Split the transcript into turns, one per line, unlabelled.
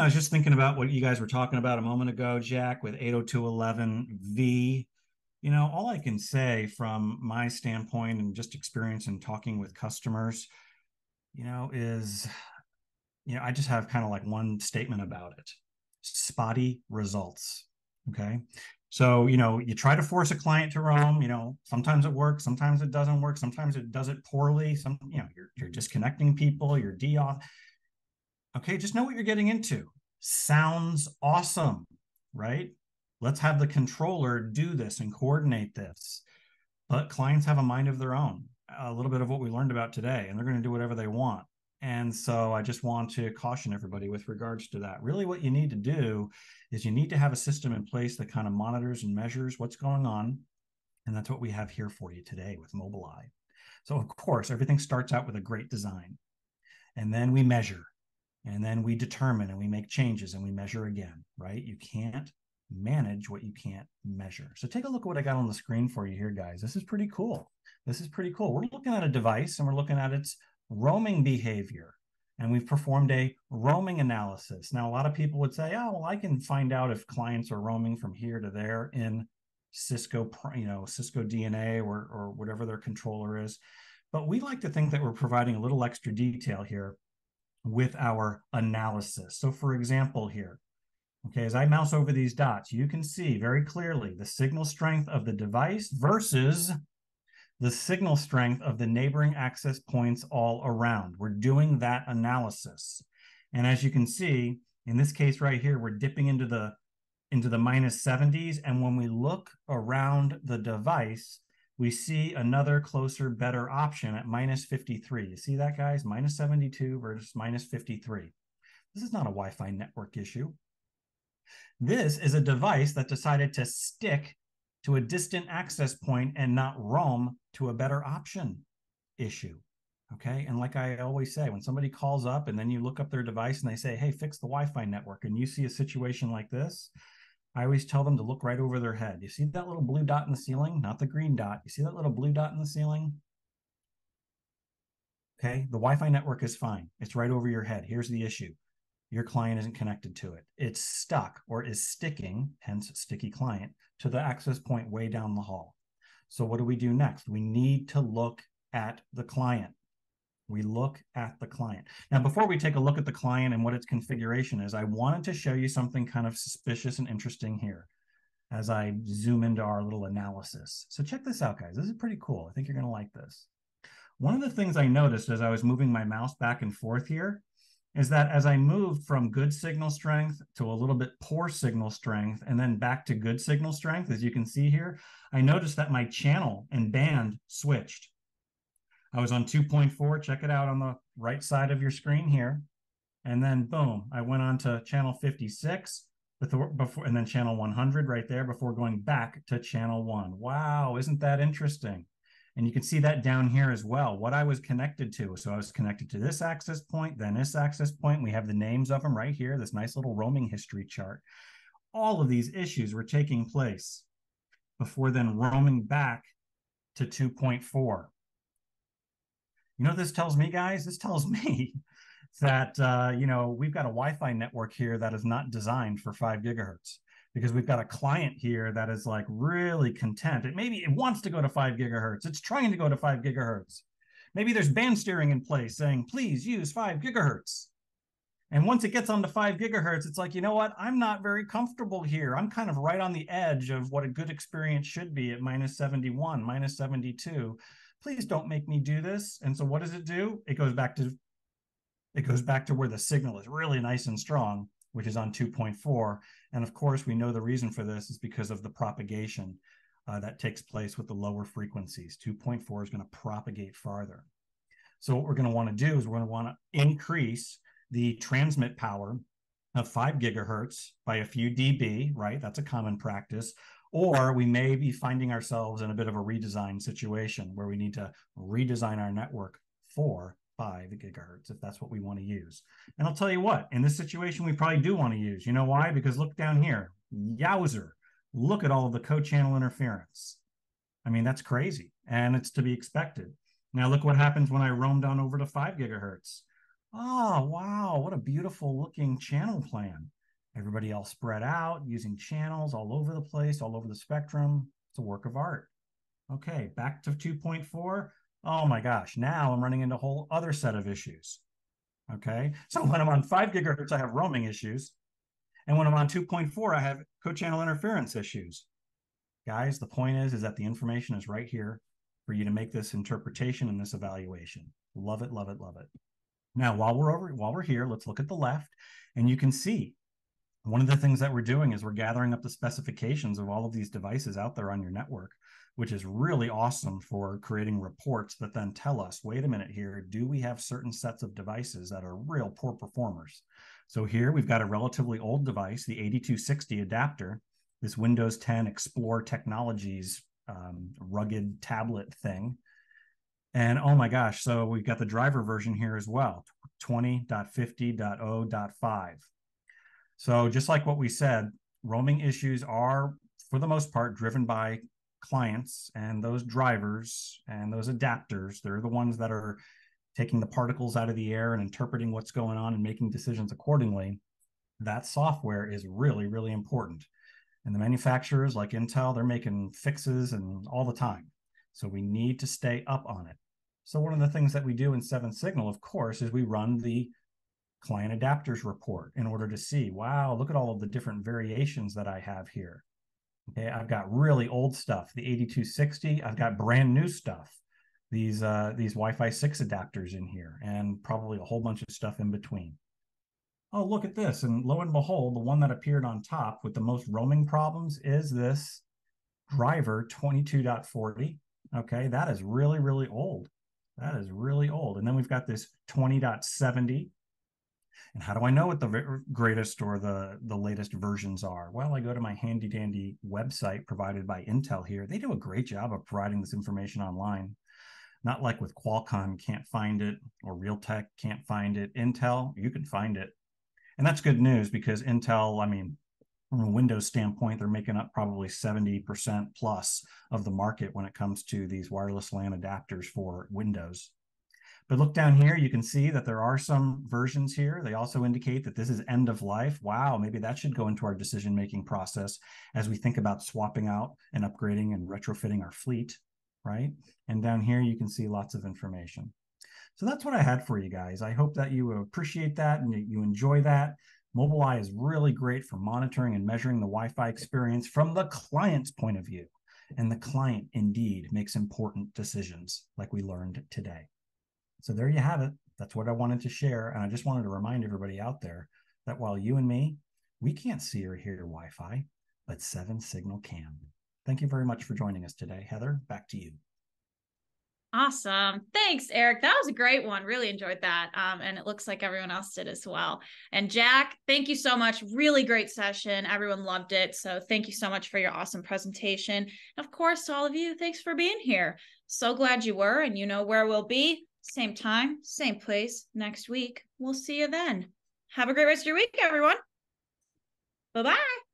I was just thinking about what you guys were talking about a moment ago, Jack, with 802.11v. All I can say from my standpoint and just experience in talking with customers, is, I just have kind of like one statement about it: spotty results. Okay. So, you try to force a client to roam, sometimes it works, sometimes it doesn't work, sometimes it does it poorly. You're disconnecting people, you're de-auth. Okay, just know what you're getting into. Sounds awesome, right? Let's have the controller do this and coordinate this. But clients have a mind of their own, a little bit of what we learned about today, and they're going to do whatever they want. And so I just want to caution everybody with regards to that. Really, what you need to do is you need to have a system in place that kind of monitors and measures what's going on. And that's what we have here for you today with Mobileye. So, of course, everything starts out with a great design. And then we measure. And then we determine and we make changes and we measure again, right? You can't manage what you can't measure. So take a look at what I got on the screen for you here, guys. This is pretty cool. This is pretty cool. We're looking at a device and we're looking at its roaming behavior. And we've performed a roaming analysis. Now, a lot of people would say, oh, well, I can find out if clients are roaming from here to there in Cisco, Cisco DNA or whatever their controller is. But we like to think that we're providing a little extra detail here with our analysis. So for example here, okay, as I mouse over these dots, you can see very clearly the signal strength of the device versus the signal strength of the neighboring access points all around. We're doing that analysis. And as you can see, in this case right here, we're dipping into the minus 70s. And when we look around the device, we see another closer, better option at minus 53. You see that, guys? Minus 72 versus minus 53. This is not a Wi-Fi network issue. This is a device that decided to stick to a distant access point and not roam to a better option issue. Okay. And like I always say, when somebody calls up and then you look up their device and they say, hey, fix the Wi-Fi network, and you see a situation like this, I always tell them to look right over their head. You see that little blue dot in the ceiling? Not the green dot. You see that little blue dot in the ceiling? Okay, the Wi-Fi network is fine. It's right over your head. Here's the issue. Your client isn't connected to it. It's stuck or is sticking, hence sticky client, to the access point way down the hall. So what do we do next? We need to look at the client. We look at the client. Now, before we take a look at the client and what its configuration is, I wanted to show you something kind of suspicious and interesting here as I zoom into our little analysis. So check this out, guys. This is pretty cool. I think you're going to like this. One of the things I noticed as I was moving my mouse back and forth here is that as I moved from good signal strength to a little bit poor signal strength and then back to good signal strength, as you can see here, I noticed that my channel and band switched. I was on 2.4, check it out on the right side of your screen here. And then boom, I went on to channel 56 before, and then channel 100 right there before going back to channel 1. Wow, isn't that interesting? And you can see that down here as well, what I was connected to. So I was connected to this access point, then this access point. We have the names of them right here, this nice little roaming history chart. All of these issues were taking place before then roaming back to 2.4. You know what this tells me, guys? This tells me that, we've got a Wi-Fi network here that is not designed for 5 gigahertz because we've got a client here that is like really content. Maybe it wants to go to 5 gigahertz. It's trying to go to 5 gigahertz. Maybe there's band steering in place saying, please use 5 gigahertz. And once it gets onto 5 gigahertz, it's like, you know what? I'm not very comfortable here. I'm kind of right on the edge of what a good experience should be at minus 71, minus 72. Please don't make me do this. And so what does it do? It goes back to where the signal is really nice and strong, which is on 2.4. And of course, we know the reason for this is because of the propagation that takes place with the lower frequencies. 2.4 is going to propagate farther. So what we're going to want to do is we're going to want to increase the transmit power of 5 gigahertz by a few dB, right? That's a common practice. Or we may be finding ourselves in a bit of a redesign situation where we need to redesign our network for 5 gigahertz if that's what we want to use. And I'll tell you what, in this situation, we probably do want to use. You know why? Because look down here. Yowzer. Look at all of the co-channel interference. I mean, that's crazy. And it's to be expected. Now look what happens when I roamed on over to 5 gigahertz. Oh, wow, what a beautiful looking channel plan. Everybody else spread out using channels all over the place, all over the spectrum. It's a work of art. Okay, back to 2.4. Oh my gosh, now I'm running into a whole other set of issues. Okay, so when I'm on 5 gigahertz, I have roaming issues. And when I'm on 2.4, I have co-channel interference issues. Guys, the point is that the information is right here for you to make this interpretation and this evaluation. Love it, love it, love it. Now, while we're here, let's look at the left, and you can see one of the things that we're doing is we're gathering up the specifications of all of these devices out there on your network, which is really awesome for creating reports that then tell us, wait a minute here, do we have certain sets of devices that are real poor performers? So here we've got a relatively old device, the 8260 adapter, this Windows 10 Explore Technologies rugged tablet thing. And oh my gosh, so we've got the driver version here as well, 20.50.0.5. So just like what we said, roaming issues are, for the most part, driven by clients and those drivers and those adapters. They're the ones that are taking the particles out of the air and interpreting what's going on and making decisions accordingly. That software is really, really important. And the manufacturers like Intel, they're making fixes and all the time. So we need to stay up on it. So one of the things that we do in 7SIGNAL, of course, is we run the client adapters report in order to see, wow, look at all of the different variations that I have here. Okay, I've got really old stuff, the 8260. I've got brand new stuff, these Wi-Fi 6 adapters in here, and probably a whole bunch of stuff in between. Oh, look at this. And lo and behold, the one that appeared on top with the most roaming problems is this driver 22.40. Okay, that is really, really old. That is really old. And then we've got this 20.70. And how do I know what the greatest or the latest versions are? Well, I go to my handy dandy website provided by Intel here. They do a great job of providing this information online. Not like with Qualcomm, can't find it, or Realtek can't find it. Intel, you can find it. And that's good news because Intel, I mean, from a Windows standpoint, they're making up probably 70% plus of the market when it comes to these wireless LAN adapters for Windows. But look down here, you can see that there are some versions here. They also indicate that this is end of life. Wow, maybe that should go into our decision-making process as we think about swapping out and upgrading and retrofitting our fleet, right? And down here, you can see lots of information. So that's what I had for you guys. I hope that you appreciate that and you enjoy that. Mobileye is really great for monitoring and measuring the Wi-Fi experience from the client's point of view. And the client indeed makes important decisions like we learned today. So there you have it. That's what I wanted to share. And I just wanted to remind everybody out there that while you and me, we can't see or hear Wi-Fi, but 7SIGNAL can. Thank you very much for joining us today. Heather, back to you.
Awesome. Thanks, Eric. That was a great one. Really enjoyed that. And it looks like everyone else did as well. And Jack, thank you so much. Really great session. Everyone loved it. So thank you so much for your awesome presentation. And of course, to all of you, thanks for being here. So glad you were, and you know where we'll be. Same time, same place next week. We'll see you then. Have a great rest of your week, everyone. Bye-bye.